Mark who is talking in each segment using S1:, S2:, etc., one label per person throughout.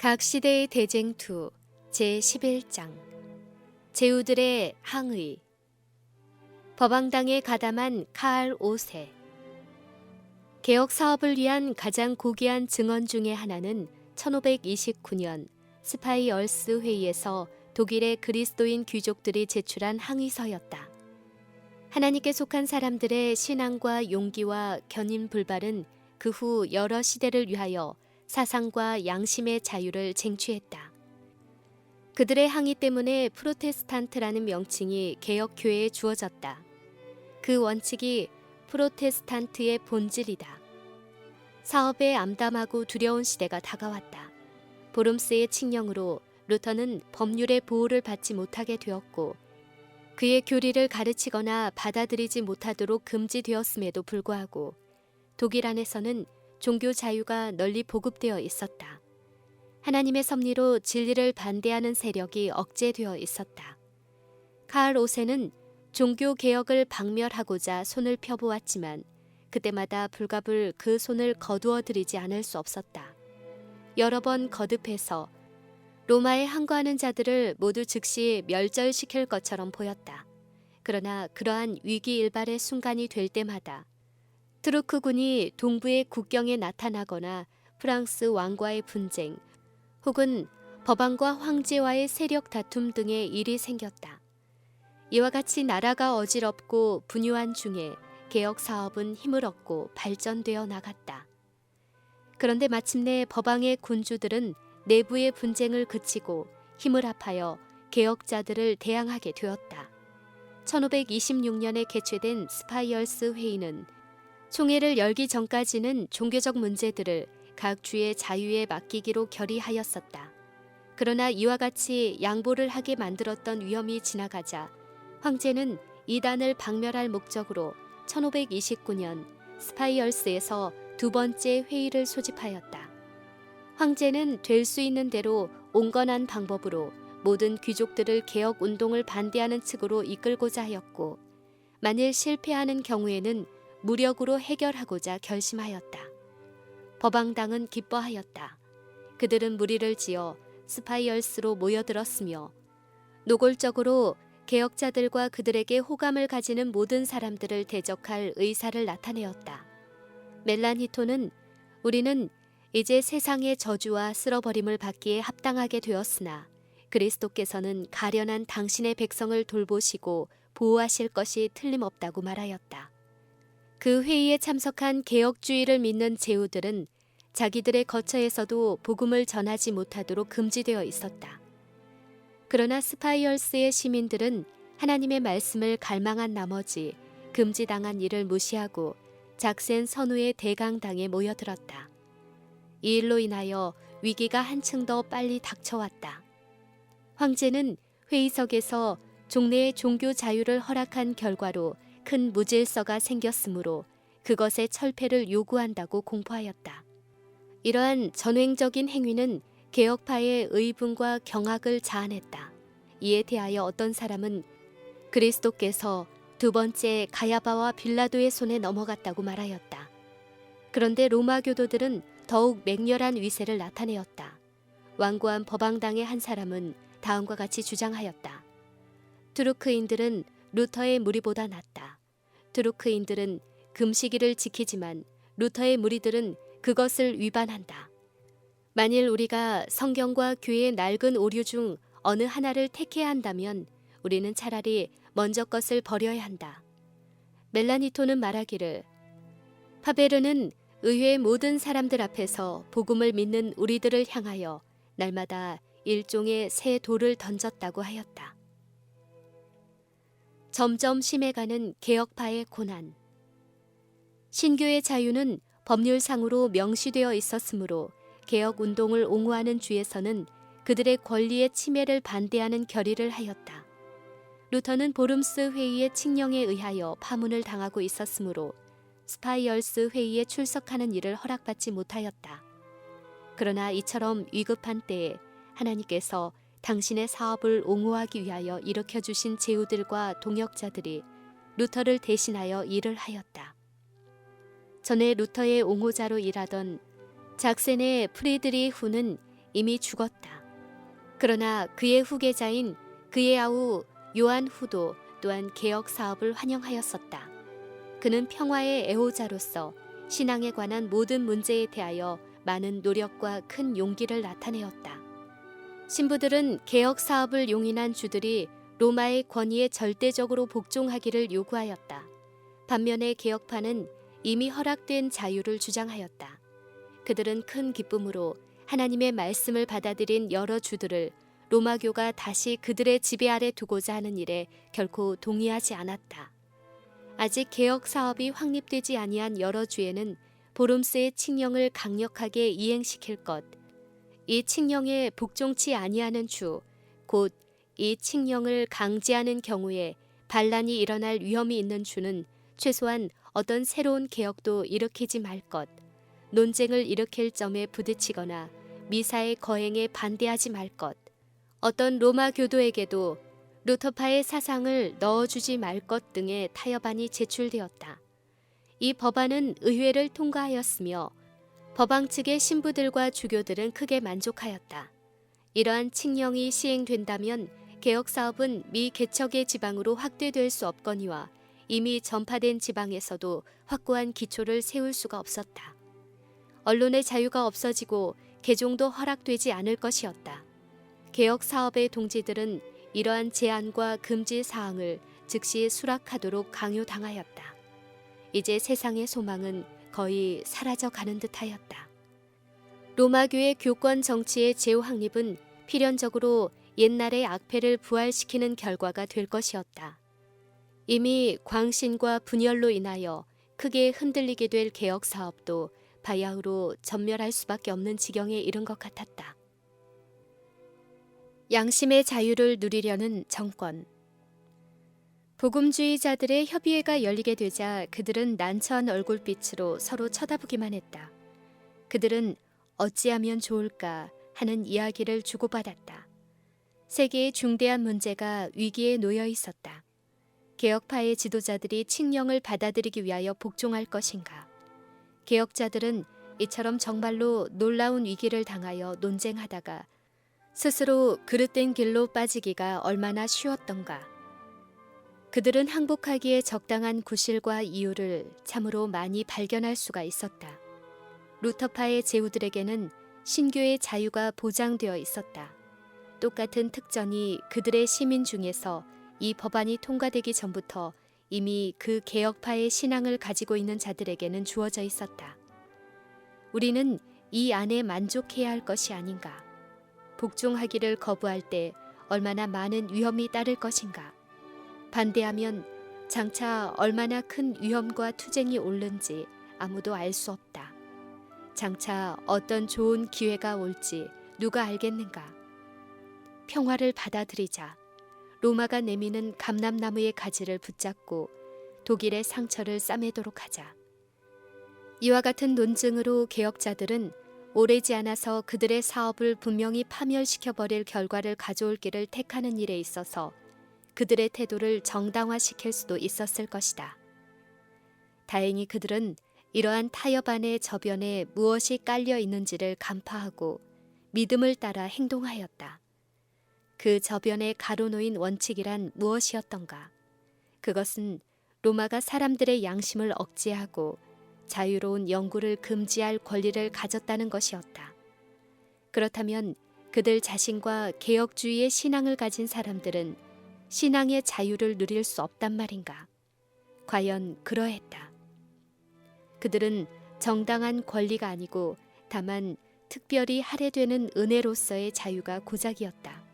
S1: 각 시대의 대쟁투 제11장 제후들의 항의. 법왕당에 가담한 카알 5세. 개혁 사업을 위한 가장 고귀한 증언 중의 하나는 1529년 스파이얼스 회의에서 독일의 그리스도인 귀족들이 제출한 항의서였다. 하나님께 속한 사람들의 신앙과 용기와 견인 불발은 그 후 여러 시대를 위하여 사상과 양심의 자유를 쟁취했다. 그들의 항의 때문에 프로테스탄트라는 명칭이 개혁교회에 주어졌다. 그 원칙이 프로테스탄트의 본질이다. 사업에 암담하고 두려운 시대가 다가왔다. 보름스의 칙령으로 루터는 법률의 보호를 받지 못하게 되었고, 그의 교리를 가르치거나 받아들이지 못하도록 금지되었음에도 불구하고 독일 안에서는 종교 자유가 널리 보급되어 있었다. 하나님의 섭리로 진리를 반대하는 세력이 억제되어 있었다. 카알 5세는 종교 개혁을 박멸하고자 손을 펴보았지만 그때마다 불갑을 그 손을 거두어 들이지 않을 수 없었다. 여러 번 거듭해서 로마에 항거하는 자들을 모두 즉시 멸절시킬 것처럼 보였다. 그러나 그러한 위기일발의 순간이 될 때마다 트루크군이 동부의 국경에 나타나거나 프랑스 왕과의 분쟁 혹은 법왕과 황제와의 세력 다툼 등의 일이 생겼다. 이와 같이 나라가 어지럽고 분유한 중에 개혁 사업은 힘을 얻고 발전되어 나갔다. 그런데 마침내 법왕의 군주들은 내부의 분쟁을 그치고 힘을 합하여 개혁자들을 대항하게 되었다. 1526년에 개최된 스파이얼스 회의는 총회를 열기 전까지는 종교적 문제들을 각 주의 자유에 맡기기로 결의하였었다. 그러나 이와 같이 양보를 하게 만들었던 위험이 지나가자 황제는 이단을 박멸할 목적으로 1529년 스파이얼스에서 두 번째 회의를 소집하였다. 황제는 될 수 있는 대로 온건한 방법으로 모든 귀족들을 개혁 운동을 반대하는 측으로 이끌고자 하였고, 만일 실패하는 경우에는 무력으로 해결하고자 결심하였다. 법왕당은 기뻐하였다. 그들은 무리를 지어 스파이얼스로 모여들었으며 노골적으로 개혁자들과 그들에게 호감을 가지는 모든 사람들을 대적할 의사를 나타내었다. 멜라니토는 우리는 이제 세상의 저주와 쓸어버림을 받기에 합당하게 되었으나 그리스도께서는 가련한 당신의 백성을 돌보시고 보호하실 것이 틀림없다고 말하였다. 그 회의에 참석한 개혁주의를 믿는 제후들은 자기들의 거처에서도 복음을 전하지 못하도록 금지되어 있었다. 그러나 스파이얼스의 시민들은 하나님의 말씀을 갈망한 나머지 금지당한 일을 무시하고 작센 선우의 대강당에 모여들었다. 이 일로 인하여 위기가 한층 더 빨리 닥쳐왔다. 황제는 회의석에서 종래의 종교 자유를 허락한 결과로 큰 무질서가 생겼으므로 그것의 철폐를 요구한다고 공포하였다. 이러한 전횡적인 행위는 개혁파의 의분과 경악을 자아냈다. 이에 대하여 어떤 사람은 그리스도께서 두 번째 가야바와 빌라도의 손에 넘어갔다고 말하였다. 그런데 로마 교도들은 더욱 맹렬한 위세를 나타내었다. 완고한 법왕당의 한 사람은 다음과 같이 주장하였다. 투르크인들은 루터의 무리보다 낫다. 투르크인들은 금시기를 지키지만 루터의 무리들은 그것을 위반한다. 만일 우리가 성경과 교회의 낡은 오류 중 어느 하나를 택해야 한다면 우리는 차라리 먼저 것을 버려야 한다. 멜라니토는 말하기를, 파베르는 의회의 모든 사람들 앞에서 복음을 믿는 우리들을 향하여 날마다 일종의 새 돌을 던졌다고 하였다. 점점 심해가는 개혁파의 고난. 신교의 자유는 법률상으로 명시되어 있었으므로 개혁운동을 옹호하는 주에서는 그들의 권리의 침해를 반대하는 결의를 하였다. 루터는 보름스 회의의 칙령에 의하여 파문을 당하고 있었으므로 스파이얼스 회의에 출석하는 일을 허락받지 못하였다. 그러나 이처럼 위급한 때에 하나님께서 당신의 사업을 옹호하기 위하여 일으켜주신 제후들과 동역자들이 루터를 대신하여 일을 하였다. 전에 루터의 옹호자로 일하던 작센의 프리드리후는 이미 죽었다. 그러나 그의 후계자인 그의 아우 요한 후도 또한 개혁 사업을 환영하였었다. 그는 평화의 애호자로서 신앙에 관한 모든 문제에 대하여 많은 노력과 큰 용기를 나타내었다. 신부들은 개혁 사업을 용인한 주들이 로마의 권위에 절대적으로 복종하기를 요구하였다. 반면에 개혁파는 이미 허락된 자유를 주장하였다. 그들은 큰 기쁨으로 하나님의 말씀을 받아들인 여러 주들을 로마교가 다시 그들의 지배 아래 두고자 하는 일에 결코 동의하지 않았다. 아직 개혁 사업이 확립되지 아니한 여러 주에는 보름스의 칙령을 강력하게 이행시킬 것, 이 칙령에 복종치 아니하는 주, 곧 이 칙령을 강제하는 경우에 반란이 일어날 위험이 있는 주는 최소한 어떤 새로운 개혁도 일으키지 말 것, 논쟁을 일으킬 점에 부딪히거나 미사의 거행에 반대하지 말 것, 어떤 로마 교도에게도 루터파의 사상을 넣어주지 말 것 등의 타협안이 제출되었다. 이 법안은 의회를 통과하였으며 법왕 측의 신부들과 주교들은 크게 만족하였다. 이러한 칙령이 시행된다면 개혁 사업은 미 개척의 지방으로 확대될 수 없거니와 이미 전파된 지방에서도 확고한 기초를 세울 수가 없었다. 언론의 자유가 없어지고 개종도 허락되지 않을 것이었다. 개혁 사업의 동지들은 이러한 제한과 금지 사항을 즉시 수락하도록 강요당하였다. 이제 세상의 소망은 거의 사라져가는 듯하였다. 로마교의 교권 정치의 재확립은 필연적으로 옛날의 악패를 부활시키는 결과가 될 것이었다. 이미 광신과 분열로 인하여 크게 흔들리게 될 개혁 사업도 바야흐로 전멸할 수밖에 없는 지경에 이른 것 같았다. 양심의 자유를 누리려는 정권. 복음주의자들의 협의회가 열리게 되자 그들은 난처한 얼굴빛으로 서로 쳐다보기만 했다. 그들은 어찌하면 좋을까 하는 이야기를 주고받았다. 세계의 중대한 문제가 위기에 놓여 있었다. 개혁파의 지도자들이 칙령을 받아들이기 위하여 복종할 것인가? 개혁자들은 이처럼 정말로 놀라운 위기를 당하여 논쟁하다가 스스로 그릇된 길로 빠지기가 얼마나 쉬웠던가? 그들은 항복하기에 적당한 구실과 이유를 참으로 많이 발견할 수가 있었다. 루터파의 제후들에게는 신교의 자유가 보장되어 있었다. 똑같은 특전이 그들의 시민 중에서 이 법안이 통과되기 전부터 이미 그 개혁파의 신앙을 가지고 있는 자들에게는 주어져 있었다. 우리는 이 안에 만족해야 할 것이 아닌가? 복종하기를 거부할 때 얼마나 많은 위험이 따를 것인가? 반대하면 장차 얼마나 큰 위험과 투쟁이 오는지 아무도 알 수 없다. 장차 어떤 좋은 기회가 올지 누가 알겠는가? 평화를 받아들이자. 로마가 내미는 감람나무의 가지를 붙잡고 독일의 상처를 싸매도록 하자. 이와 같은 논증으로 개혁자들은 오래지 않아서 그들의 사업을 분명히 파멸시켜버릴 결과를 가져올 길을 택하는 일에 있어서 그들의 태도를 정당화시킬 수도 있었을 것이다. 다행히 그들은 이러한 타협안의 저변에 무엇이 깔려 있는지를 간파하고 믿음을 따라 행동하였다. 그 저변에 가로놓인 원칙이란 무엇이었던가? 그것은 로마가 사람들의 양심을 억제하고 자유로운 연구를 금지할 권리를 가졌다는 것이었다. 그렇다면 그들 자신과 개혁주의의 신앙을 가진 사람들은 신앙의 자유를 누릴 수 없단 말인가? 과연 그러했다. 그들은 정당한 권리가 아니고 다만 특별히 할애되는 은혜로서의 자유가 고작이었다.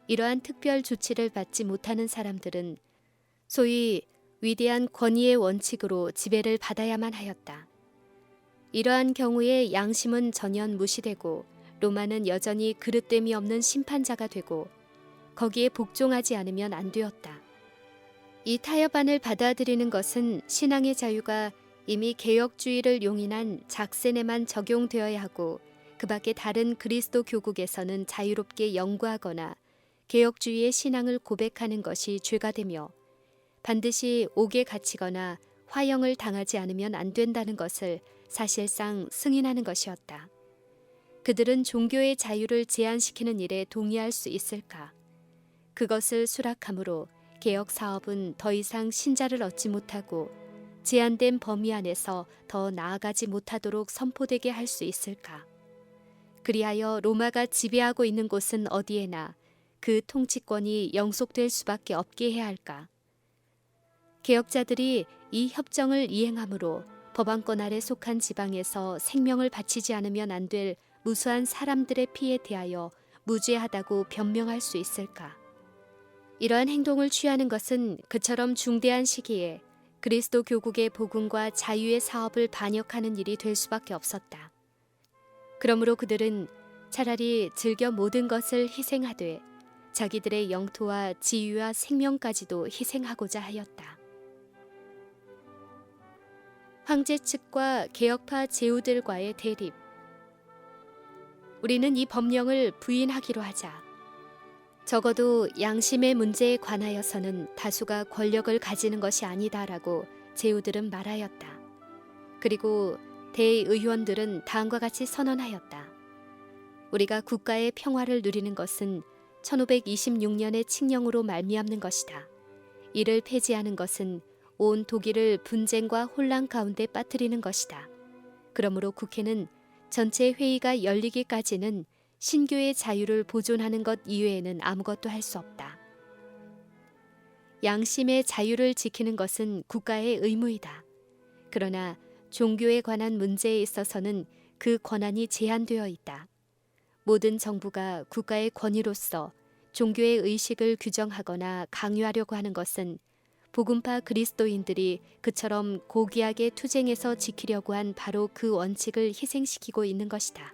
S1: 이러한 특별 조치를 받지 못하는 사람들은 소위 위대한 권위의 원칙으로 지배를 받아야만 하였다. 이러한 경우에 양심은 전혀 무시되고 로마는 여전히 그릇됨이 없는 심판자가 되고 거기에 복종하지 않으면 안 되었다. 이 타협안을 받아들이는 것은 신앙의 자유가 이미 개혁주의를 용인한 작센에만 적용되어야 하고 그 밖에 다른 그리스도 교국에서는 자유롭게 연구하거나 개혁주의의 신앙을 고백하는 것이 죄가 되며 반드시 옥에 갇히거나 화형을 당하지 않으면 안 된다는 것을 사실상 승인하는 것이었다. 그들은 종교의 자유를 제한시키는 일에 동의할 수 있을까? 그것을 수락함으로 개혁 사업은 더 이상 신자를 얻지 못하고 제한된 범위 안에서 더 나아가지 못하도록 선포되게 할 수 있을까? 그리하여 로마가 지배하고 있는 곳은 어디에나 그 통치권이 영속될 수밖에 없게 해야 할까? 개혁자들이 이 협정을 이행함으로 법안권 아래 속한 지방에서 생명을 바치지 않으면 안 될 무수한 사람들의 피에 대하여 무죄하다고 변명할 수 있을까? 이러한 행동을 취하는 것은 그처럼 중대한 시기에 그리스도 교국의 복음과 자유의 사업을 반역하는 일이 될 수밖에 없었다. 그러므로 그들은 차라리 즐겨 모든 것을 희생하되 자기들의 영토와 지위와 생명까지도 희생하고자 하였다. 황제 측과 개혁파 제후들과의 대립. 우리는 이 법령을 부인하기로 하자. 적어도 양심의 문제에 관하여서는 다수가 권력을 가지는 것이 아니다라고 제후들은 말하였다. 그리고 대의원들은 다음과 같이 선언하였다. 우리가 국가의 평화를 누리는 것은 1526년의 칙령으로 말미암는 것이다. 이를 폐지하는 것은 온 독일을 분쟁과 혼란 가운데 빠뜨리는 것이다. 그러므로 국회는 전체 회의가 열리기까지는 신교의 자유를 보존하는 것 이외에는 아무것도 할 수 없다. 양심의 자유를 지키는 것은 국가의 의무이다. 그러나 종교에 관한 문제에 있어서는 그 권한이 제한되어 있다. 모든 정부가 국가의 권위로서 종교의 의식을 규정하거나 강요하려고 하는 것은 복음파 그리스도인들이 그처럼 고귀하게 투쟁해서 지키려고 한 바로 그 원칙을 희생시키고 있는 것이다.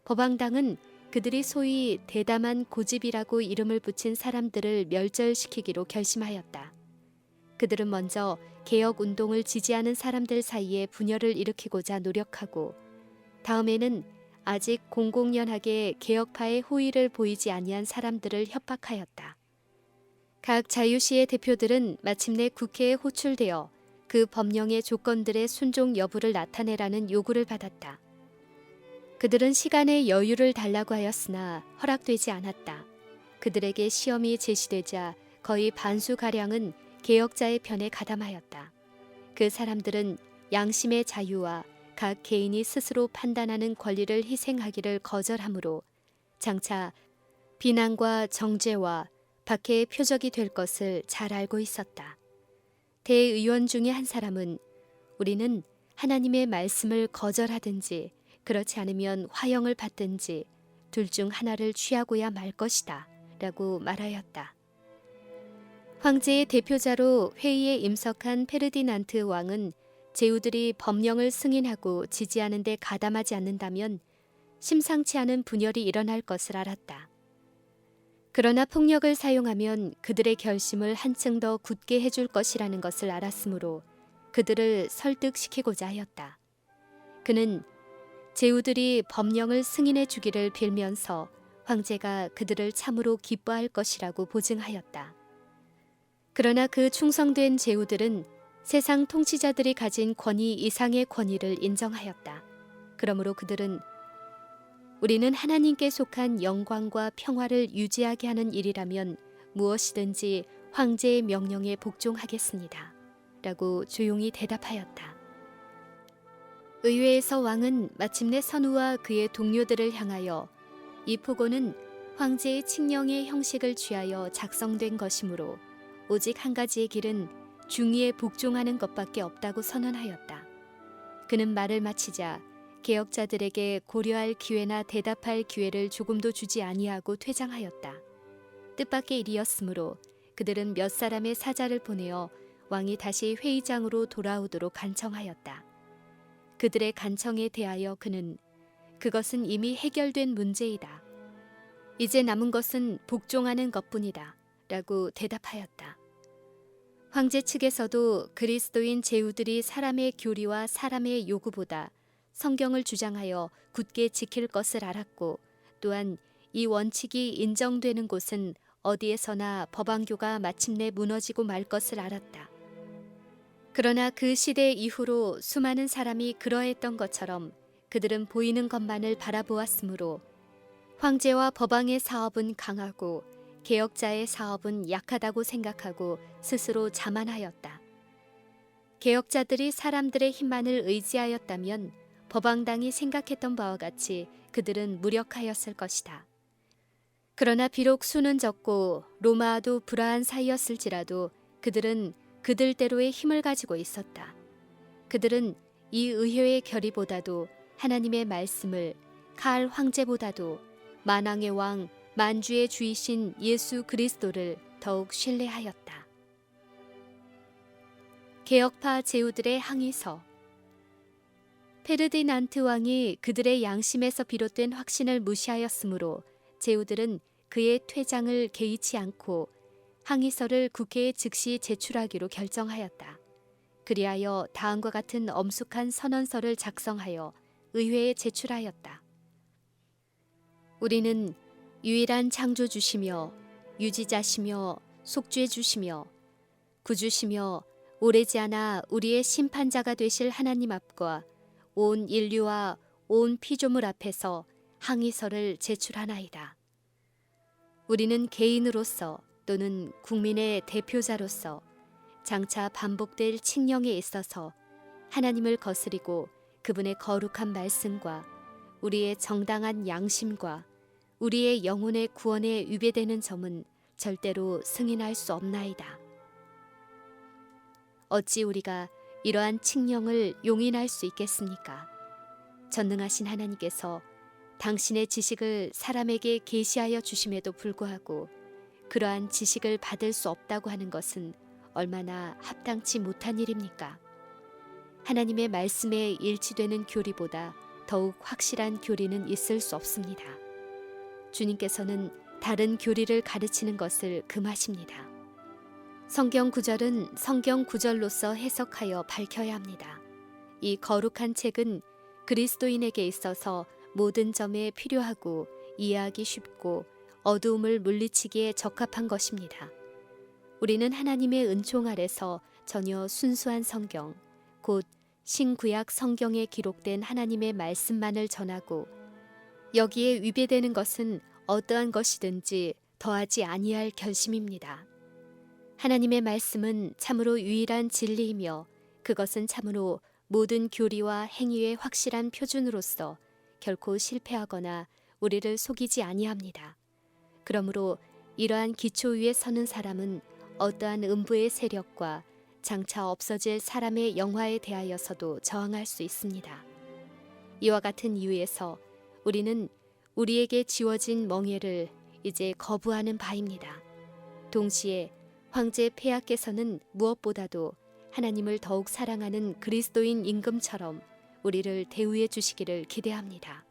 S1: 법왕당은 그들이 소위 대담한 고집이라고 이름을 붙인 사람들을 멸절시키기로 결심하였다. 그들은 먼저 개혁운동을 지지하는 사람들 사이에 분열을 일으키고자 노력하고 다음에는 아직 공공연하게 개혁파의 호의를 보이지 아니한 사람들을 협박하였다. 각 자유시의 대표들은 마침내 국회에 호출되어 그 법령의 조건들의 순종 여부를 나타내라는 요구를 받았다. 그들은 시간의 여유를 달라고 하였으나 허락되지 않았다. 그들에게 시험이 제시되자 거의 반수가량은 개혁자의 편에 가담하였다. 그 사람들은 양심의 자유와 각 개인이 스스로 판단하는 권리를 희생하기를 거절하므로 장차 비난과 정죄와 박해의 표적이 될 것을 잘 알고 있었다. 대의원 중에 한 사람은 우리는 하나님의 말씀을 거절하든지 그렇지 않으면 화형을 받든지 둘 중 하나를 취하고야 말 것이다 라고 말하였다. 황제의 대표자로 회의에 임석한 페르디난트 왕은 제후들이 법령을 승인하고 지지하는 데 가담하지 않는다면 심상치 않은 분열이 일어날 것을 알았다. 그러나 폭력을 사용하면 그들의 결심을 한층 더 굳게 해줄 것이라는 것을 알았으므로 그들을 설득시키고자 하였다. 그는 제후들이 법령을 승인해 주기를 빌면서 황제가 그들을 참으로 기뻐할 것이라고 보증하였다. 그러나 그 충성된 제후들은 세상 통치자들이 가진 권위 이상의 권위를 인정하였다. 그러므로 그들은 우리는 하나님께 속한 영광과 평화를 유지하게 하는 일이라면 무엇이든지 황제의 명령에 복종하겠습니다. 라고 조용히 대답하였다. 의회에서 왕은 마침내 선우와 그의 동료들을 향하여 이 포고는 황제의 칙령의 형식을 취하여 작성된 것이므로 오직 한 가지의 길은 중의에 복종하는 것밖에 없다고 선언하였다. 그는 말을 마치자 개혁자들에게 고려할 기회나 대답할 기회를 조금도 주지 아니하고 퇴장하였다. 뜻밖의 일이었으므로 그들은 몇 사람의 사자를 보내어 왕이 다시 회의장으로 돌아오도록 간청하였다. 그들의 간청에 대하여 그는 그것은 이미 해결된 문제이다. 이제 남은 것은 복종하는 것뿐이다. 라고 대답하였다. 황제 측에서도 그리스도인 제후들이 사람의 교리와 사람의 요구보다 성경을 주장하여 굳게 지킬 것을 알았고 또한 이 원칙이 인정되는 곳은 어디에서나 법왕교가 마침내 무너지고 말 것을 알았다. 그러나 그 시대 이후로 수많은 사람이 그러했던 것처럼 그들은 보이는 것만을 바라보았으므로 황제와 법왕의 사업은 강하고 개혁자의 사업은 약하다고 생각하고 스스로 자만하였다. 개혁자들이 사람들의 힘만을 의지하였다면 법왕당이 생각했던 바와 같이 그들은 무력하였을 것이다. 그러나 비록 수는 적고 로마와도 불화한 사이였을지라도 그들은 그들대로의 힘을 가지고 있었다. 그들은 이 의회의 결의보다도 하나님의 말씀을, 칼 황제보다도 만왕의 왕, 만주의 주이신 예수 그리스도를 더욱 신뢰하였다. 개혁파 제후들의 항의서. 페르디난트 왕이 그들의 양심에서 비롯된 확신을 무시하였으므로 제후들은 그의 퇴장을 개의치 않고 항의서를 국회에 즉시 제출하기로 결정하였다. 그리하여 다음과 같은 엄숙한 선언서를 작성하여 의회에 제출하였다. 우리는 유일한 창조주시며 유지자시며 속죄주시며 구주시며 오래지 않아 우리의 심판자가 되실 하나님 앞과 온 인류와 온 피조물 앞에서 항의서를 제출하나이다. 우리는 개인으로서 또는 국민의 대표자로서 장차 반복될 칙령에 있어서 하나님을 거스리고 그분의 거룩한 말씀과 우리의 정당한 양심과 우리의 영혼의 구원에 위배되는 점은 절대로 승인할 수 없나이다. 어찌 우리가 이러한 칙령을 용인할 수 있겠습니까? 전능하신 하나님께서 당신의 지식을 사람에게 계시하여 주심에도 불구하고 그러한 지식을 받을 수 없다고 하는 것은 얼마나 합당치 못한 일입니까? 하나님의 말씀에 일치되는 교리보다 더욱 확실한 교리는 있을 수 없습니다. 주님께서는 다른 교리를 가르치는 것을 금하십니다. 성경 구절은 성경 구절로서 해석하여 밝혀야 합니다. 이 거룩한 책은 그리스도인에게 있어서 모든 점에 필요하고 이해하기 쉽고 어두움을 물리치기에 적합한 것입니다. 우리는 하나님의 은총 아래서 전혀 순수한 성경, 곧 신구약 성경에 기록된 하나님의 말씀만을 전하고 여기에 위배되는 것은 어떠한 것이든지 더하지 아니할 결심입니다. 하나님의 말씀은 참으로 유일한 진리이며 그것은 참으로 모든 교리와 행위의 확실한 표준으로서 결코 실패하거나 우리를 속이지 아니합니다. 그러므로 이러한 기초 위에 서는 사람은 어떠한 음부의 세력과 장차 없어질 사람의 영화에 대하여서도 저항할 수 있습니다. 이와 같은 이유에서 우리는 우리에게 지워진 멍에를 이제 거부하는 바입니다. 동시에 황제 폐하께서는 무엇보다도 하나님을 더욱 사랑하는 그리스도인 임금처럼 우리를 대우해 주시기를 기대합니다.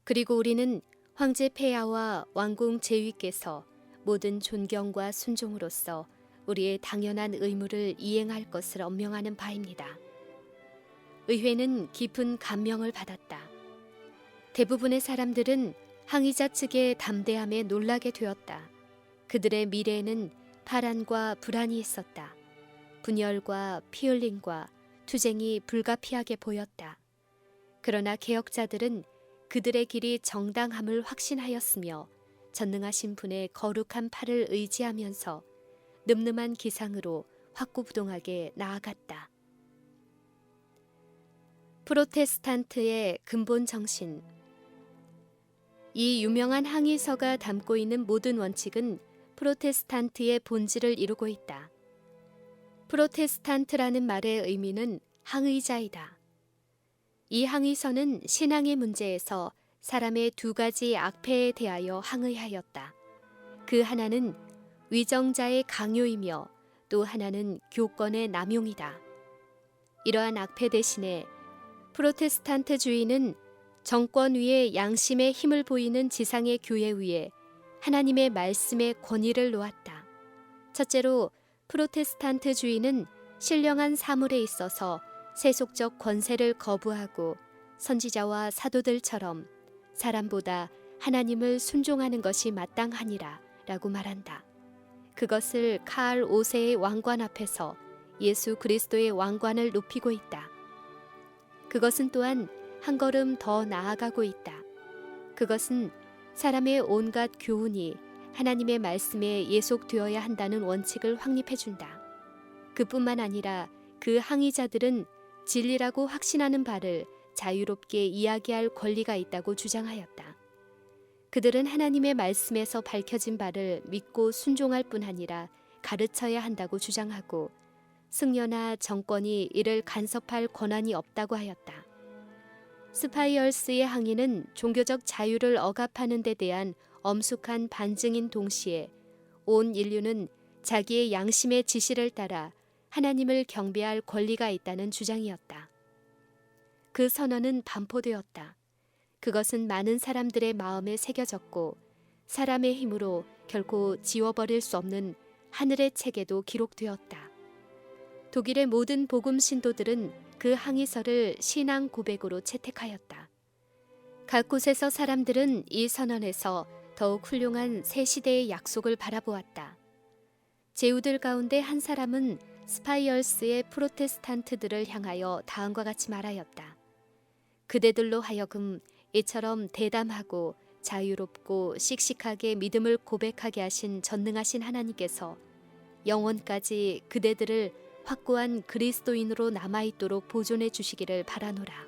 S1: 그리고 우리는 황제 폐하와 왕궁 제위께서 모든 존경과 순종으로서 우리의 당연한 의무를 이행할 것을 엄명하는 바입니다. 의회는 깊은 감명을 받았다. 대부분의 사람들은 항의자 측의 담대함에 놀라게 되었다. 그들의 미래에는 파란과 불안이 있었다. 분열과 피 흘림과 투쟁이 불가피하게 보였다. 그러나 개혁자들은 그들의 길이 정당함을 확신하였으며 전능하신 분의 거룩한 팔을 의지하면서 늠름한 기상으로 확고부동하게 나아갔다. 프로테스탄트의 근본 정신. 이 유명한 항의서가 담고 있는 모든 원칙은 프로테스탄트의 본질을 이루고 있다. 프로테스탄트라는 말의 의미는 항의자이다. 이 항의서는 신앙의 문제에서 사람의 두 가지 악패에 대하여 항의하였다. 그 하나는 위정자의 강요이며 또 하나는 교권의 남용이다. 이러한 악패 대신에 프로테스탄트주의는 정권 위에 양심의 힘을 보이는 지상의 교회 위에 하나님의 말씀의 권위를 놓았다. 첫째로 프로테스탄트주의는 신령한 사물에 있어서 세속적 권세를 거부하고 선지자와 사도들처럼 사람보다 하나님을 순종하는 것이 마땅하니라 라고 말한다. 그것을 카알 5세의 왕관 앞에서 예수 그리스도의 왕관을 높이고 있다. 그것은 또한 한 걸음 더 나아가고 있다. 그것은 사람의 온갖 교훈이 하나님의 말씀에 예속되어야 한다는 원칙을 확립해준다. 그뿐만 아니라 그 항의자들은 진리라고 확신하는 바를 자유롭게 이야기할 권리가 있다고 주장하였다. 그들은 하나님의 말씀에서 밝혀진 바를 믿고 순종할 뿐 아니라 가르쳐야 한다고 주장하고 승려나 정권이 이를 간섭할 권한이 없다고 하였다. 스파이얼스의 항의는 종교적 자유를 억압하는 데 대한 엄숙한 반증인 동시에 온 인류는 자기의 양심의 지시를 따라 하나님을 경배할 권리가 있다는 주장이었다. 그 선언은 반포되었다. 그것은 많은 사람들의 마음에 새겨졌고 사람의 힘으로 결코 지워버릴 수 없는 하늘의 책에도 기록되었다. 독일의 모든 복음 신도들은 그 항의서를 신앙 고백으로 채택하였다. 각 곳에서 사람들은 이 선언에서 더욱 훌륭한 새 시대의 약속을 바라보았다. 제후들 가운데 한 사람은 스파이얼스의 프로테스탄트들을 향하여 다음과 같이 말하였다. 그대들로 하여금 이처럼 대담하고 자유롭고 씩씩하게 믿음을 고백하게 하신 전능하신 하나님께서 영원까지 그대들을 확고한 그리스도인으로 남아있도록 보존해 주시기를 바라노라.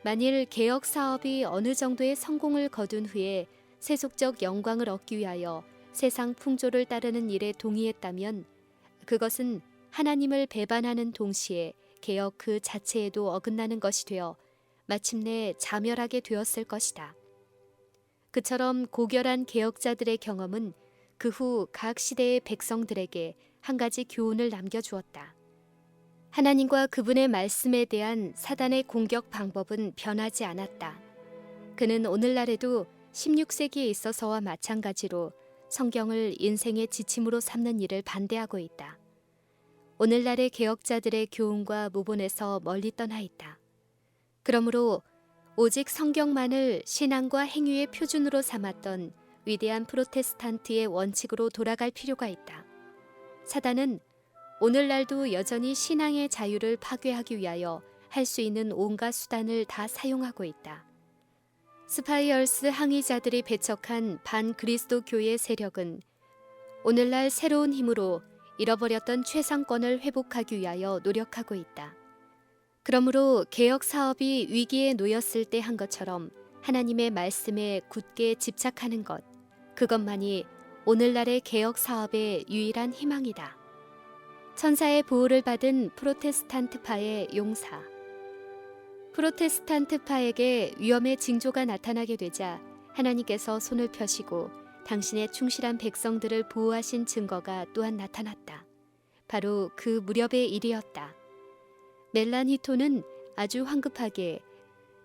S1: 만일 개혁 사업이 어느 정도의 성공을 거둔 후에 세속적 영광을 얻기 위하여 세상 풍조를 따르는 일에 동의했다면 그것은 하나님을 배반하는 동시에 개혁 그 자체에도 어긋나는 것이 되어 마침내 자멸하게 되었을 것이다. 그처럼 고결한 개혁자들의 경험은 그 후 각 시대의 백성들에게 한 가지 교훈을 남겨주었다. 하나님과 그분의 말씀에 대한 사단의 공격 방법은 변하지 않았다. 그는 오늘날에도 16세기에 있어서와 마찬가지로 성경을 인생의 지침으로 삼는 일을 반대하고 있다. 오늘날의 개혁자들의 교훈과 모본에서 멀리 떠나 있다. 그러므로 오직 성경만을 신앙과 행위의 표준으로 삼았던 위대한 프로테스탄트의 원칙으로 돌아갈 필요가 있다. 사단은 오늘날도 여전히 신앙의 자유를 파괴하기 위하여 할 수 있는 온갖 수단을 다 사용하고 있다. 스파이얼스 항의자들이 배척한 반그리스도 교의 세력은 오늘날 새로운 힘으로 잃어버렸던 최상권을 회복하기 위하여 노력하고 있다. 그러므로 개혁 사업이 위기에 놓였을 때 한 것처럼 하나님의 말씀에 굳게 집착하는 것, 그것만이 오늘날의 개혁 사업의 유일한 희망이다. 천사의 보호를 받은 프로테스탄트파의 용사. 프로테스탄트파에게 위험의 징조가 나타나게 되자 하나님께서 손을 펴시고 당신의 충실한 백성들을 보호하신 증거가 또한 나타났다. 바로 그 무렵의 일이었다. 멜라니토는 아주 황급하게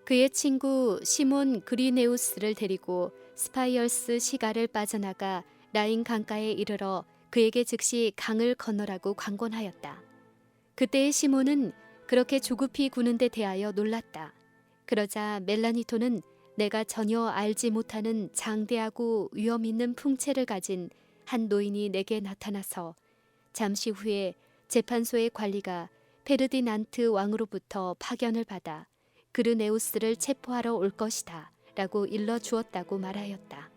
S1: 그의 친구 시몬 그리네우스를 데리고 스파이얼스 시가를 빠져나가 라인 강가에 이르러 그에게 즉시 강을 건너라고 관권하였다. 그때의 시몬은 그렇게 조급히 구는 데 대하여 놀랐다. 그러자 멜라니토는 내가 전혀 알지 못하는 장대하고 위험 있는 풍채를 가진 한 노인이 내게 나타나서 잠시 후에 재판소의 관리가 페르디난트 왕으로부터 파견을 받아 그르네우스를 체포하러 올 것이다 라고 일러주었다고 말하였다.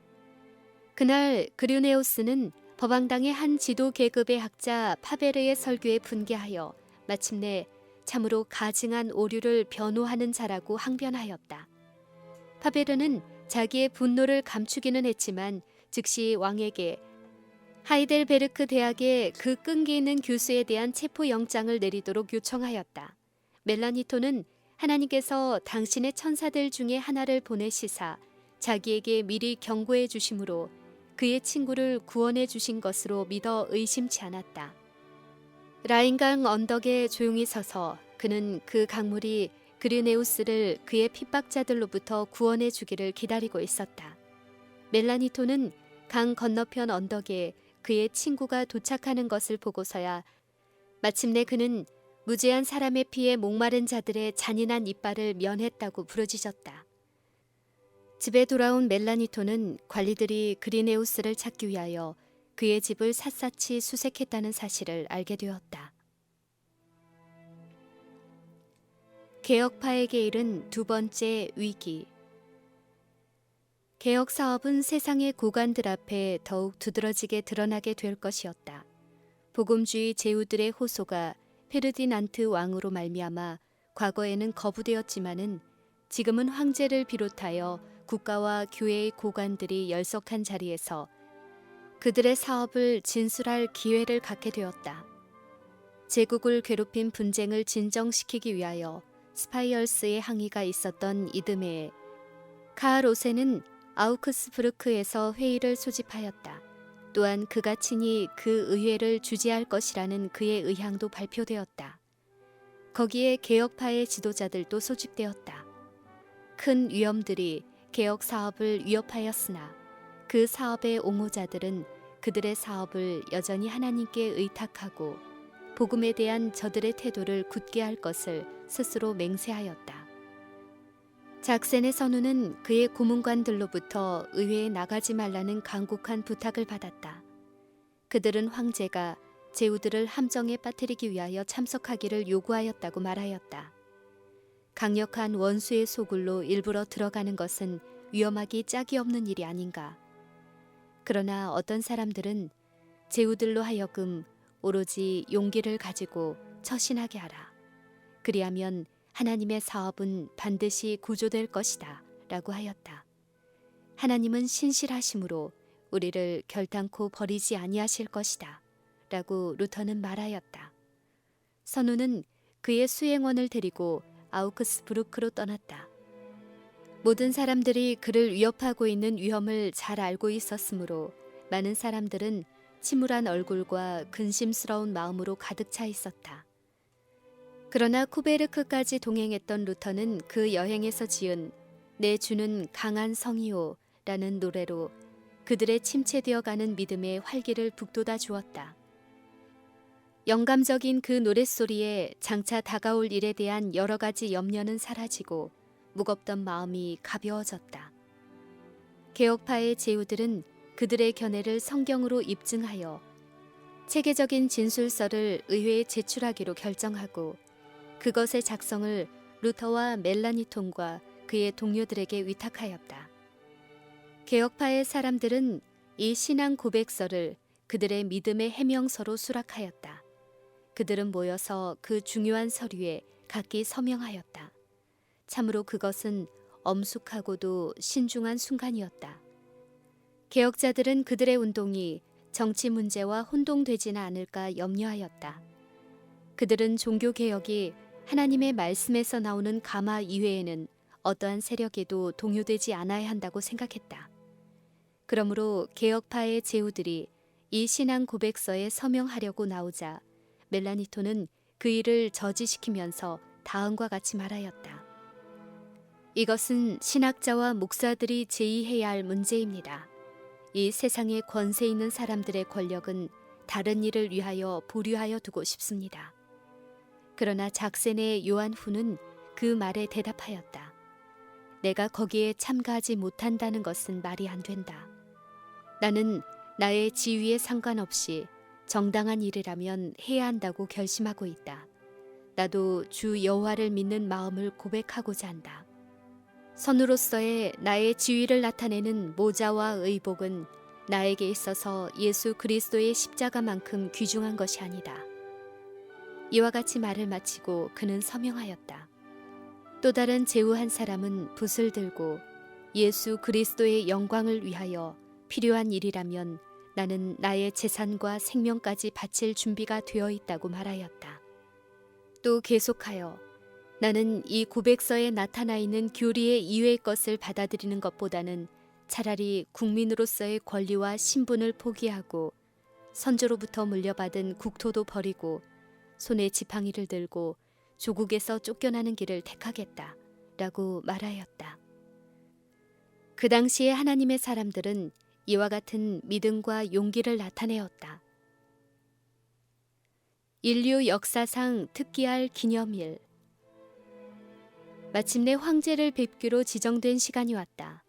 S1: 그날 그르네우스는 법왕당의 한 지도 계급의 학자 파베르의 설교에 분개하여 마침내 참으로 가증한 오류를 변호하는 자라고 항변하였다. 파베르는 자기의 분노를 감추기는 했지만 즉시 왕에게 하이델베르크 대학의 그 끈기 있는 교수에 대한 체포영장을 내리도록 요청하였다. 멜라니토는 하나님께서 당신의 천사들 중에 하나를 보내시사 자기에게 미리 경고해 주심으로 그의 친구를 구원해 주신 것으로 믿어 의심치 않았다. 라인강 언덕에 조용히 서서 그는 그 강물이 그르네우스를 그의 핍박자들로부터 구원해 주기를 기다리고 있었다. 멜라니토는 강 건너편 언덕에 그의 친구가 도착하는 것을 보고서야 마침내 그는 무죄한 사람의 피에 목마른 자들의 잔인한 이빨을 면했다고 부르짖었다. 집에 돌아온 멜라니토는 관리들이 그리네우스를 찾기 위하여 그의 집을 샅샅이 수색했다는 사실을 알게 되었다. 개혁파에게 이른 두 번째 위기. 개혁 사업은 세상의 고관들 앞에 더욱 두드러지게 드러나게 될 것이었다. 복음주의 제후들의 호소가 페르디난트 왕으로 말미암아 과거에는 거부되었지만은 지금은 황제를 비롯하여 국가와 교회의 고관들이 열석한 자리에서 그들의 사업을 진술할 기회를 갖게 되었다. 제국을 괴롭힌 분쟁을 진정시키기 위하여 스파이얼스의 항의가 있었던 이듬해에 카을 오세는 아우크스부르크에서 회의를 소집하였다. 또한 그가 친히 그 의회를 주재할 것이라는 그의 의향도 발표되었다. 거기에 개혁파의 지도자들도 소집되었다. 큰 위험들이 개혁 사업을 위협하였으나 그 사업의 옹호자들은 그들의 사업을 여전히 하나님께 의탁하고 복음에 대한 저들의 태도를 굳게 할 것을 스스로 맹세하였다. 작센의 선우는 그의 고문관들로부터 의회에 나가지 말라는 간곡한 부탁을 받았다. 그들은 황제가 제후들을 함정에 빠뜨리기 위하여 참석하기를 요구하였다고 말하였다. 강력한 원수의 소굴로 일부러 들어가는 것은 위험하기 짝이 없는 일이 아닌가. 그러나 어떤 사람들은 제후들로 하여금 오로지 용기를 가지고 처신하게 하라. 그리하면 하나님의 사업은 반드시 구조될 것이다 라고 하였다. 하나님은 신실하심으로 우리를 결단코 버리지 아니하실 것이다 라고 루터는 말하였다. 선우는 그의 수행원을 데리고 아우크스부르크로 떠났다. 모든 사람들이 그를 위협하고 있는 위험을 잘 알고 있었으므로 많은 사람들은 침울한 얼굴과 근심스러운 마음으로 가득 차 있었다. 그러나 쿠베르크까지 동행했던 루터는 그 여행에서 지은 내 주는 강한 성이요 라는 노래로 그들의 침체되어가는 믿음의 활기를 북돋아 주었다. 영감적인 그 노랫소리에 장차 다가올 일에 대한 여러 가지 염려는 사라지고 무겁던 마음이 가벼워졌다. 개혁파의 제후들은 그들의 견해를 성경으로 입증하여 체계적인 진술서를 의회에 제출하기로 결정하고 그것의 작성을 루터와 멜라니톤과 그의 동료들에게 위탁하였다. 개혁파의 사람들은 이 신앙 고백서를 그들의 믿음의 해명서로 수락하였다. 그들은 모여서 그 중요한 서류에 각기 서명하였다. 참으로 그것은 엄숙하고도 신중한 순간이었다. 개혁자들은 그들의 운동이 정치 문제와 혼동되지는 않을까 염려하였다. 그들은 종교개혁이 하나님의 말씀에서 나오는 가마 이외에는 어떠한 세력에도 동요되지 않아야 한다고 생각했다. 그러므로 개혁파의 제후들이 이 신앙 고백서에 서명하려고 나오자 멜라니토는 그 일을 저지시키면서 다음과 같이 말하였다. 이것은 신학자와 목사들이 제의해야 할 문제입니다. 이 세상에 권세 있는 사람들의 권력은 다른 일을 위하여 보류하여 두고 싶습니다. 그러나 작센의 요한후는 그 말에 대답하였다. 내가 거기에 참가하지 못한다는 것은 말이 안 된다. 나는 나의 지위에 상관없이 정당한 일이라면 해야 한다고 결심하고 있다. 나도 주 여호와를 믿는 마음을 고백하고자 한다. 선우로서의 나의 지위를 나타내는 모자와 의복은 나에게 있어서 예수 그리스도의 십자가만큼 귀중한 것이 아니다. 이와 같이 말을 마치고 그는 서명하였다. 또 다른 제후 한 사람은 붓을 들고 예수 그리스도의 영광을 위하여 필요한 일이라면 나는 나의 재산과 생명까지 바칠 준비가 되어 있다고 말하였다. 또 계속하여 나는 이 고백서에 나타나 있는 교리의 이외의 것을 받아들이는 것보다는 차라리 국민으로서의 권리와 신분을 포기하고 선조로부터 물려받은 국토도 버리고 손에 지팡이를 들고 조국에서 쫓겨나는 길을 택하겠다 라고 말하였다. 그 당시에 하나님의 사람들은 이와 같은 믿음과 용기를 나타내었다. 인류 역사상 특기할 기념일. 마침내 황제를 뵙기로 지정된 시간이 왔다.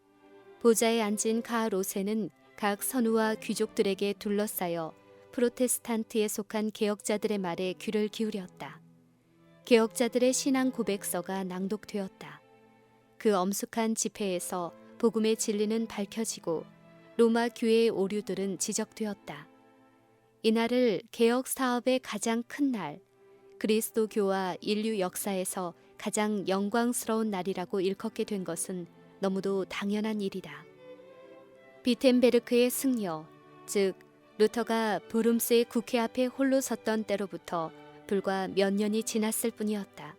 S1: 보좌에 앉은 카을 오세는 각 선우와 귀족들에게 둘러싸여 프로테스탄트에 속한 개혁자들의 말에 귀를 기울였다. 개혁자들의 신앙 고백서가 낭독되었다. 그 엄숙한 집회에서 복음의 진리는 밝혀지고 로마 교회의 오류들은 지적되었다. 이날을 개혁 사업의 가장 큰 날, 그리스도교와 인류 역사에서 가장 영광스러운 날이라고 일컫게 된 것은 너무도 당연한 일이다. 비텐베르크의 승려, 즉 루터가 브룸스의 국회 앞에 홀로 섰던 때로부터 불과 몇 년이 지났을 뿐이었다.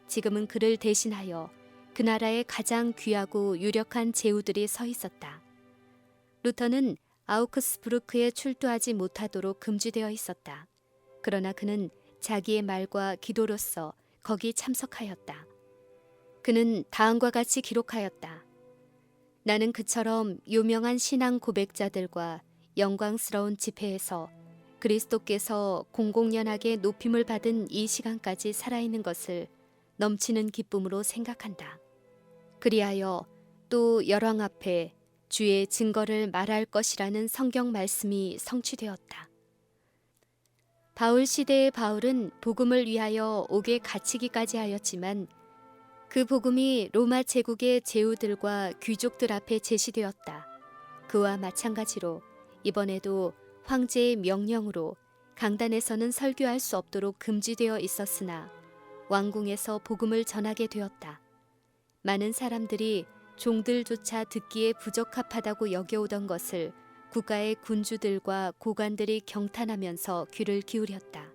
S1: 지금은 그를 대신하여 그 나라의 가장 귀하고 유력한 제후들이 서 있었다. 루터는 아우크스부르크에 출두하지 못하도록 금지되어 있었다. 그러나 그는 자기의 말과 기도로서 거기 참석하였다. 그는 다음과 같이 기록하였다. 나는 그처럼 유명한 신앙 고백자들과 영광스러운 집회에서 그리스도께서 공공연하게 높임을 받은 이 시간까지 살아있는 것을 넘치는 기쁨으로 생각한다. 그리하여 또 열왕 앞에 주의 증거를 말할 것이라는 성경 말씀이 성취되었다. 바울 시대의 바울은 복음을 위하여 옥에 갇히기까지 하였지만 그 복음이 로마 제국의 제후들과 귀족들 앞에 제시되었다. 그와 마찬가지로 이번에도 황제의 명령으로 강단에서는 설교할 수 없도록 금지되어 있었으나 왕궁에서 복음을 전하게 되었다. 많은 사람들이 종들조차 듣기에 부적합하다고 여겨오던 것을 국가의 군주들과 고관들이 경탄하면서 귀를 기울였다.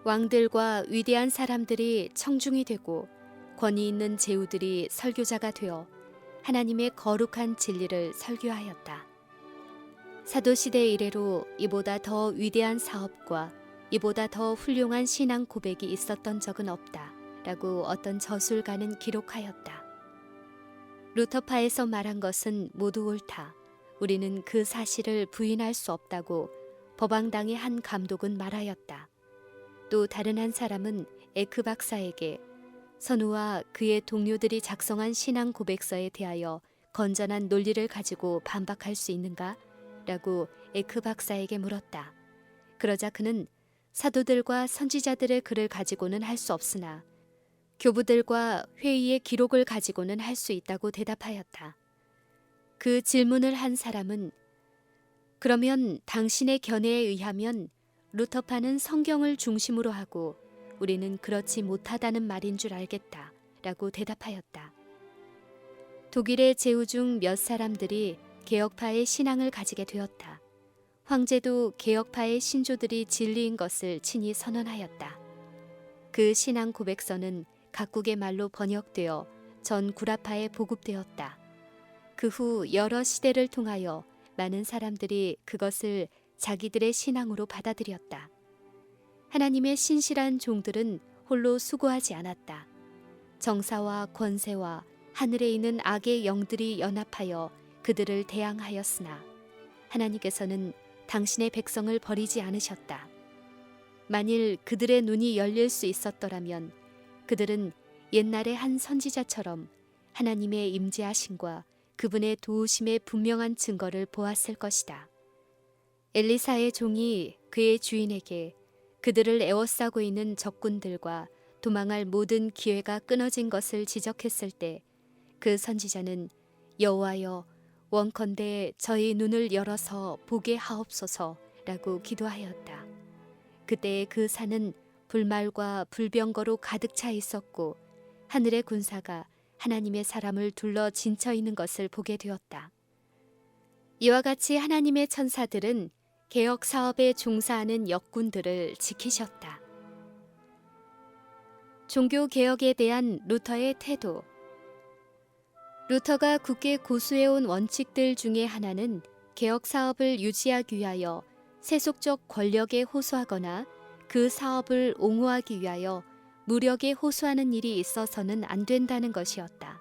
S1: 왕들과 위대한 사람들이 청중이 되고 권위 있는 제후들이 설교자가 되어 하나님의 거룩한 진리를 설교하였다. 사도시대 이래로 이보다 더 위대한 사업과 이보다 더 훌륭한 신앙 고백이 있었던 적은 없다 라고 어떤 저술가는 기록하였다. 루터파에서 말한 것은 모두 옳다. 우리는 그 사실을 부인할 수 없다고 법왕당의 한 감독은 말하였다. 또 다른 한 사람은 에크 박사에게 선우와 그의 동료들이 작성한 신앙 고백서에 대하여 건전한 논리를 가지고 반박할 수 있는가? 라고 에크 박사에게 물었다. 그러자 그는 사도들과 선지자들의 글을 가지고는 할 수 없으나 교부들과 회의의 기록을 가지고는 할 수 있다고 대답하였다. 그 질문을 한 사람은 그러면 당신의 견해에 의하면 루터파는 성경을 중심으로 하고 우리는 그렇지 못하다는 말인 줄 알겠다 라고 대답하였다. 독일의 제후 중 몇 사람들이 개혁파의 신앙을 가지게 되었다. 황제도 개혁파의 신조들이 진리인 것을 친히 선언하였다. 그 신앙 고백서는 각국의 말로 번역되어 전 구라파에 보급되었다. 그 후 여러 시대를 통하여 많은 사람들이 그것을 자기들의 신앙으로 받아들였다. 하나님의 신실한 종들은 홀로 수고하지 않았다. 정사와 권세와 하늘에 있는 악의 영들이 연합하여 그들을 대항하였으나 하나님께서는 당신의 백성을 버리지 않으셨다. 만일 그들의 눈이 열릴 수 있었더라면 그들은 옛날의 한 선지자처럼 하나님의 임재하심과 그분의 도우심의 분명한 증거를 보았을 것이다. 엘리사의 종이 그의 주인에게 그들을 에워싸고 있는 적군들과 도망할 모든 기회가 끊어진 것을 지적했을 때 그 선지자는 여호와여 원컨대 저희 눈을 열어서 보게 하옵소서라고 기도하였다. 그때 그 산은 불말과 불병거로 가득 차 있었고 하늘의 군사가 하나님의 사람을 둘러 진쳐 있는 것을 보게 되었다. 이와 같이 하나님의 천사들은 개혁 사업에 종사하는 역군들을 지키셨다. 종교 개혁에 대한 루터의 태도. 루터가 굳게 고수해온 원칙들 중에 하나는 개혁 사업을 유지하기 위하여 세속적 권력에 호소하거나 그 사업을 옹호하기 위하여 무력에 호소하는 일이 있어서는 안 된다는 것이었다.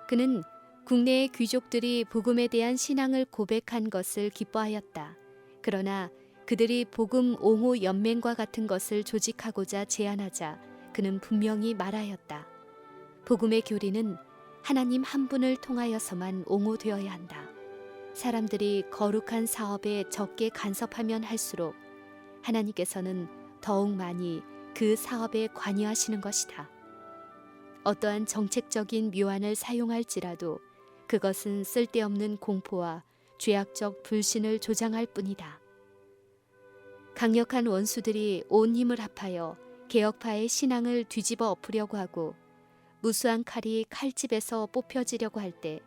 S1: 그는 국내의 귀족들이 복음에 대한 신앙을 고백한 것을 기뻐하였다. 그러나 그들이 복음 옹호 연맹과 같은 것을 조직하고자 제안하자 그는 분명히 말하였다. 복음의 교리는 하나님 한 분을 통하여서만 옹호되어야 한다. 사람들이 거룩한 사업에 적게 간섭하면 할수록 하나님께서는 더욱 많이 그 사업에 관여하시는 것이다. 어떠한 정책적인 묘안을 사용할지라도 그것은 쓸데없는 공포와 죄악적 불신을 조장할 뿐이다. 강력한 원수들이 온 힘을 합하여 개혁파의 신앙을 뒤집어 엎으려고 하고 무수한 칼이 칼집에서 뽑혀지려고 할 때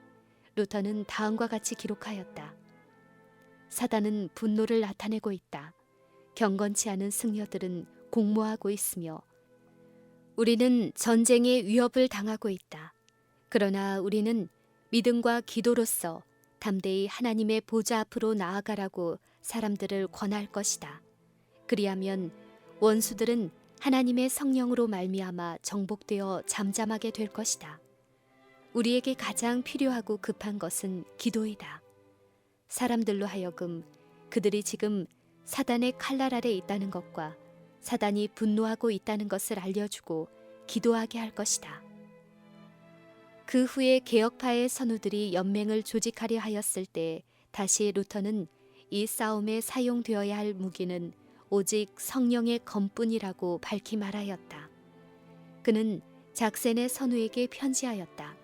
S1: 루터는 다음과 같이 기록하였다. 사단은 분노를 나타내고 있다. 경건치 않은 승려들은 공모하고 있으며 우리는 전쟁의 위협을 당하고 있다. 그러나 우리는 믿음과 기도로서 담대히 하나님의 보좌 앞으로 나아가라고 사람들을 권할 것이다. 그리하면 원수들은 하나님의 성령으로 말미암아 정복되어 잠잠하게 될 것이다. 우리에게 가장 필요하고 급한 것은 기도이다. 사람들로 하여금 그들이 지금 사단의 칼날 아래 있다는 것과 사단이 분노하고 있다는 것을 알려주고 기도하게 할 것이다. 그 후에 개혁파의 선우들이 연맹을 조직하려 하였을 때 다시 루터는 이 싸움에 사용되어야 할 무기는 오직 성령의 검뿐이라고 밝히 말하였다. 그는 작센의 선우에게 편지하였다.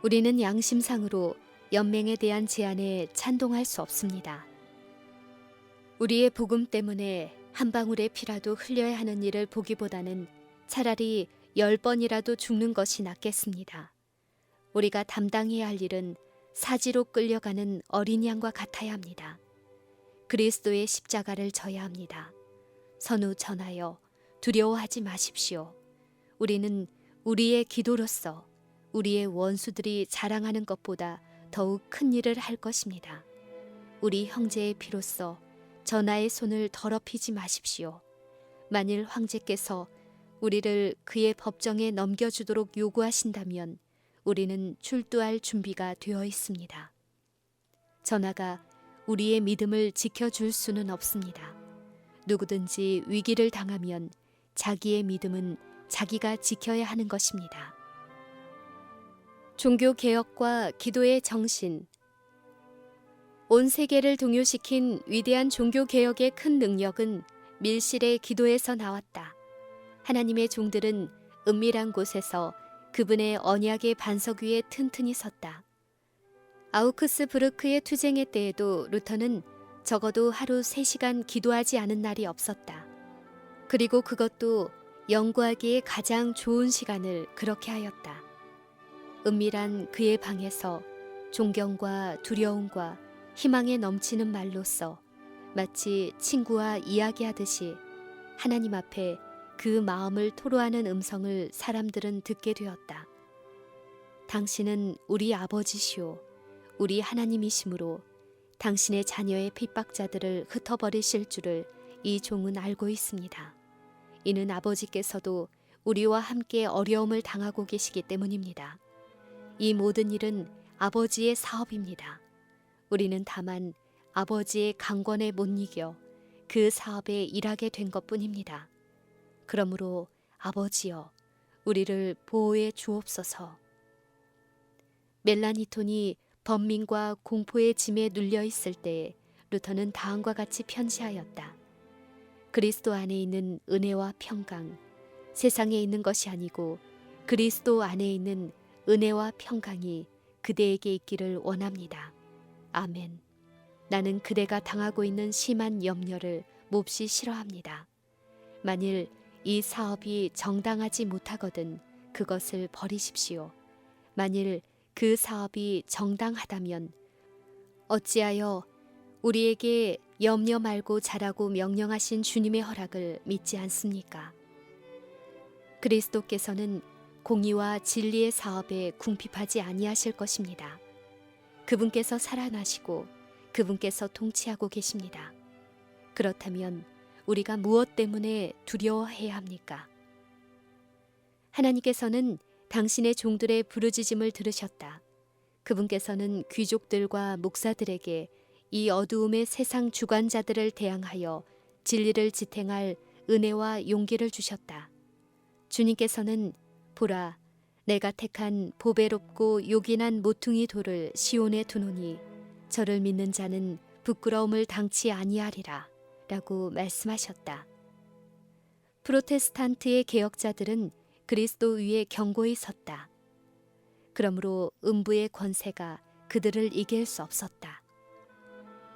S1: 우리는 양심상으로 연맹에 대한 제안에 찬동할 수 없습니다. 우리의 복음 때문에 한 방울의 피라도 흘려야 하는 일을 보기보다는 차라리 10번이라도 죽는 것이 낫겠습니다. 우리가 담당해야 할 일은 사지로 끌려가는 어린 양과 같아야 합니다. 그리스도의 십자가를 져야 합니다. 선우 전하여 두려워하지 마십시오. 우리는 우리의 기도로서 우리의 원수들이 자랑하는 것보다 더욱 큰 일을 할 것입니다. 우리 형제의 피로써 전하의 손을 더럽히지 마십시오. 만일 황제께서 우리를 그의 법정에 넘겨주도록 요구하신다면 우리는 출두할 준비가 되어 있습니다. 전하가 우리의 믿음을 지켜줄 수는 없습니다. 누구든지 위기를 당하면 자기의 믿음은 자기가 지켜야 하는 것입니다. 종교개혁과 기도의 정신. 온 세계를 동요시킨 위대한 종교개혁의 큰 능력은 밀실의 기도에서 나왔다. 하나님의 종들은 은밀한 곳에서 그분의 언약의 반석 위에 튼튼히 섰다. 아우크스부르크의 투쟁의 때에도 루터는 적어도 하루 3시간 기도하지 않은 날이 없었다. 그리고 그것도 연구하기에 가장 좋은 시간을 그렇게 하였다. 은밀한 그의 방에서 존경과 두려움과 희망에 넘치는 말로써 마치 친구와 이야기하듯이 하나님 앞에 그 마음을 토로하는 음성을 사람들은 듣게 되었다. 당신은 우리 아버지시오. 우리 하나님이시므로 당신의 자녀의 핍박자들을 흩어버리실 줄을 이 종은 알고 있습니다. 이는 아버지께서도 우리와 함께 어려움을 당하고 계시기 때문입니다. 이 모든 일은 아버지의 사업입니다. 우리는 다만 아버지의 강권에 못 이겨 그 사업에 일하게 된 것뿐입니다. 그러므로 아버지여, 우리를 보호해 주옵소서. 멜라니톤이 번민과 공포의 짐에 눌려 있을 때에 루터는 다음과 같이 편지하였다. 그리스도 안에 있는 은혜와 평강, 세상에 있는 것이 아니고 그리스도 안에 있는 은혜와 평강이 그대에게 있기를 원합니다. 아멘. 나는 그대가 당하고 있는 심한 염려를 몹시 싫어합니다. 만일 이 사업이 정당하지 못하거든 그것을 버리십시오. 만일 그 사업이 정당하다면 어찌하여 우리에게 염려 말고 자라고 명령하신 주님의 허락을 믿지 않습니까? 그리스도께서는 공의와 진리의 사업에 궁핍하지 아니하실 것입니다. 그분께서 살아나시고 그분께서 통치하고 계십니다. 그렇다면 우리가 무엇 때문에 두려워해야 합니까? 하나님께서는 당신의 종들의 부르짖음을 들으셨다. 그분께서는 귀족들과 목사들에게 이 어두움의 세상 주관자들을 대항하여 진리를 지탱할 은혜와 용기를 주셨다. 주님께서는 보라, 내가 택한 보배롭고 요긴한 모퉁이 돌을 시온에 두노니 저를 믿는 자는 부끄러움을 당치 아니하리라 라고 말씀하셨다. 프로테스탄트의 개혁자들은 그리스도 위에 견고히 섰다. 그러므로 음부의 권세가 그들을 이길 수 없었다.